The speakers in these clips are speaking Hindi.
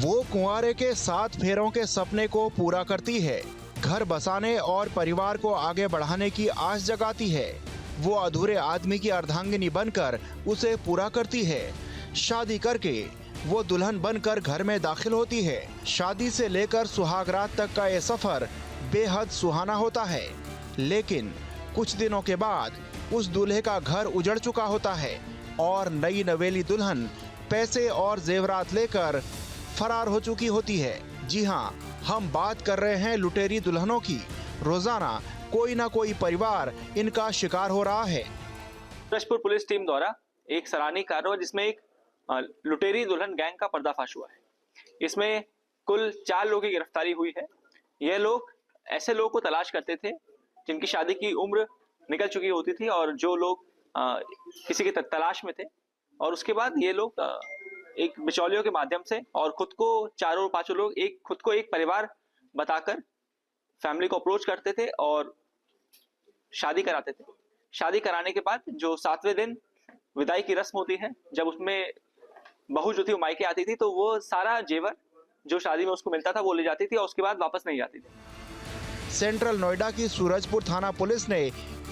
वो कुंवारे के 7 फेरों के सपने को पूरा करती है, घर बसाने और परिवार को आगे बढ़ाने की आस जगाती है। वो अधूरे आदमी की अर्धांगिनी बनकर उसे पूरा करती है। शादी करके वो दुल्हन बनकर घर में दाखिल होती है। शादी से लेकर सुहागरात तक का ये सफर बेहद सुहाना होता है, लेकिन कुछ दिनों के बाद उस दूल्हे का घर उजड़ चुका होता है और नई नवेली दुल्हन पैसे और जेवरात लेकर फरार हो चुकी होती है। जी हाँ, हम बात कर रहे हैं लुटेरी दुल्हनों की। रोजाना कोई ना कोई परिवार इनका शिकार हो रहा है। सूरजपुर पुलिस टीम द्वारा एक सराहनीय कार्य हुआ जिसमें एक लुटेरी दुल्हन गैंग का पर्दाफाश हुआ है। इसमें कुल 4 लोगों की गिरफ्तारी हुई है। यह लोग ऐसे लोगों को तलाश करते थे जिनकी शादी की उम्र निकल चुकी होती थी और जो लोग किसी की तलाश में थे, और उसके बाद ये लोग एक बिचौलियों के माध्यम से और खुद को 4-5 लोग खुद को एक परिवार बताकर फैमिली को अप्रोच करते थे और शादी कराते थे। शादी कराने के बाद जो 7वें दिन विदाई की रस्म होती है, जब उसमें बहू जो थी वो मायके आती थी, तो वो सारा जेवर जो शादी में उसको मिलता था वो ले जाती थी और उसके बाद वापस नहीं जाती थी। सेंट्रल नोएडा की सूरजपुर थाना पुलिस ने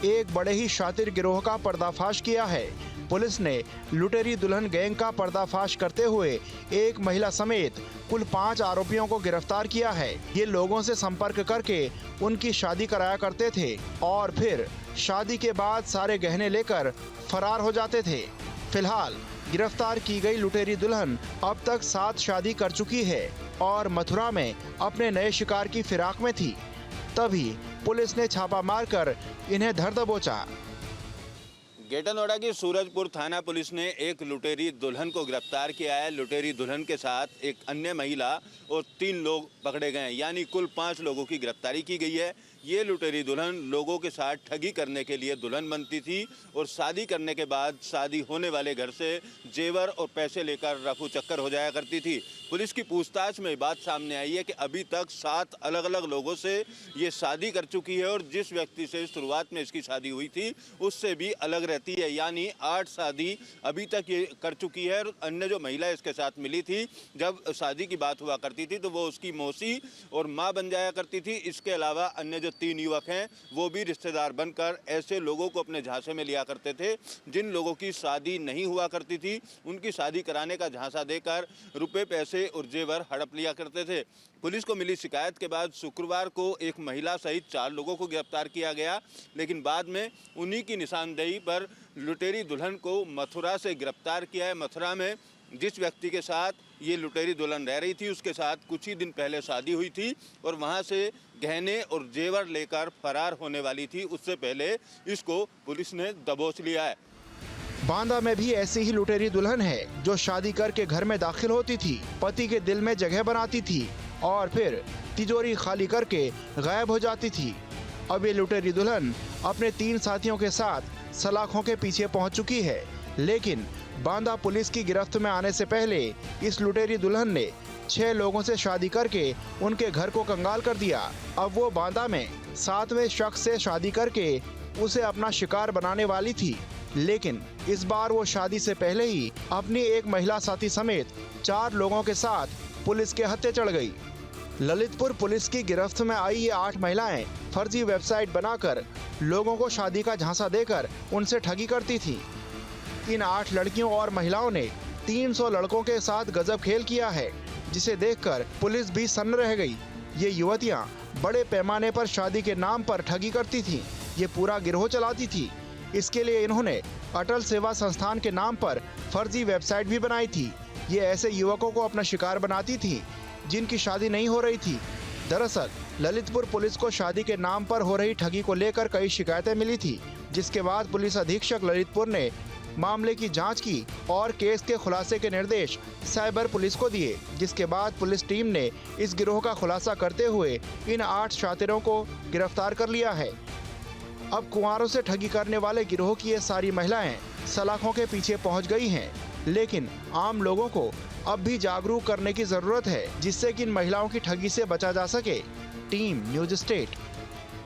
एक बड़े ही शातिर गिरोह का पर्दाफाश किया है। पुलिस ने लुटेरी दुल्हन गैंग का पर्दाफाश करते हुए एक महिला समेत कुल 5 आरोपियों को गिरफ्तार किया है। ये लोगों से संपर्क करके उनकी शादी कराया करते थे और फिर शादी के बाद सारे गहने लेकर फरार हो जाते थे। फिलहाल गिरफ्तार की गई लुटेरी दुल्हन अब तक 7 शादी कर चुकी है और मथुरा में अपने नए शिकार की फिराक में थी। तभी पुलिस ने छापा मारकर इन्हें धर दबोचा। ग्रेटर नोएडा की सूरजपुर थाना पुलिस ने एक लुटेरी दुल्हन को गिरफ्तार किया है। लुटेरी दुल्हन के साथ एक अन्य महिला और 3 लोग पकड़े गए हैं, यानी कुल 5 लोगों की गिरफ्तारी की गई है। ये लुटेरी दुल्हन लोगों के साथ ठगी करने के लिए दुल्हन बनती थी और शादी करने के बाद शादी होने वाले घर से जेवर और पैसे लेकर रफू चक्कर हो जाया करती थी। पुलिस की पूछताछ में बात सामने आई है कि अभी तक 7 अलग अलग लोगों से ये शादी कर चुकी है और जिस व्यक्ति से शुरुआत में इसकी शादी हुई थी उससे भी अलग रहती है, यानी 8 शादी अभी तक ये कर चुकी है। और अन्य जो महिला इसके साथ मिली थी, जब शादी की बात हुआ करती थी तो वो उसकी मौसी और माँ बन जाया करती थी। इसके अलावा अन्य जो 3 युवक हैं वो भी रिश्तेदार बनकर ऐसे लोगों को अपने झांसे में लिया करते थे जिन लोगों की शादी नहीं हुआ करती थी। उनकी शादी कराने का झांसा देकर रुपए पैसे और जेवर हड़प लिया करते थे। पुलिस को मिली शिकायत के बाद शुक्रवार को एक महिला सहित 4 लोगों को गिरफ्तार किया गया, लेकिन बाद में उन्हीं की निशानदेही पर लुटेरी दुल्हन को मथुरा से गिरफ्तार किया है। मथुरा में जिस व्यक्ति के साथ ये लुटेरी दुल्हन रह रही थी उसके साथ कुछ ही दिन पहले शादी हुई थी और वहां से गहने और जेवर लेकर फरार होने वाली थी। उससे पहले इसको पुलिस ने दबोच लिया है। बांदा में भी ऐसी ही लुटेरी दुल्हन है जो शादी करके घर में दाखिल होती थी, पति के दिल में जगह बनाती थी और फिर तिजोरी खाली करके गायब हो जाती थी। अब ये लुटेरी दुल्हन अपने 3 साथियों के साथ सलाखों के पीछे पहुंच चुकी है, लेकिन बांदा पुलिस की गिरफ्त में आने से पहले इस लुटेरी दुल्हन ने 6 लोगों से शादी करके उनके घर को कंगाल कर दिया। अब वो बांदा में 7वें शख्स से शादी करके उसे अपना शिकार बनाने वाली थी, लेकिन इस बार वो शादी से पहले ही अपनी एक महिला साथी समेत 4 लोगों के साथ पुलिस के हत्थे चढ़ गई। ललितपुर पुलिस की गिरफ्त में आई ये 8 महिलाएं फर्जी वेबसाइट बनाकर लोगों को शादी का झांसा देकर उनसे ठगी करती थी। इन 8 लड़कियों और महिलाओं ने 300 लड़कों के साथ गजब खेल किया है, जिसे देखकर पुलिस भी सन्न रह गई। ये युवतियां बड़े पैमाने पर शादी के नाम पर ठगी करती थीं। ये पूरा गिरोह चलाती थी। इसके लिए इन्होंने अटल सेवा संस्थान के नाम पर फर्जी वेबसाइट भी बनाई थी। ये ऐसे युवकों को अपना शिकार बनाती थी जिनकी शादी नहीं हो रही थी। दरअसल ललितपुर पुलिस को शादी के नाम पर हो रही ठगी को लेकर कई शिकायतें मिली थी, जिसके बाद पुलिस अधीक्षक ललितपुर ने मामले की जांच की और केस के खुलासे के निर्देश साइबर पुलिस को दिए, जिसके बाद पुलिस टीम ने इस गिरोह का खुलासा करते हुए इन 8 शातिरों को गिरफ्तार कर लिया है। अब कुंवारों से ठगी करने वाले गिरोह की ये सारी महिलाएं सलाखों के पीछे पहुंच गई हैं, लेकिन आम लोगों को अब भी जागरूक करने की जरूरत है, जिससे कि इन महिलाओं की ठगी से बचा जा सके। Team news state.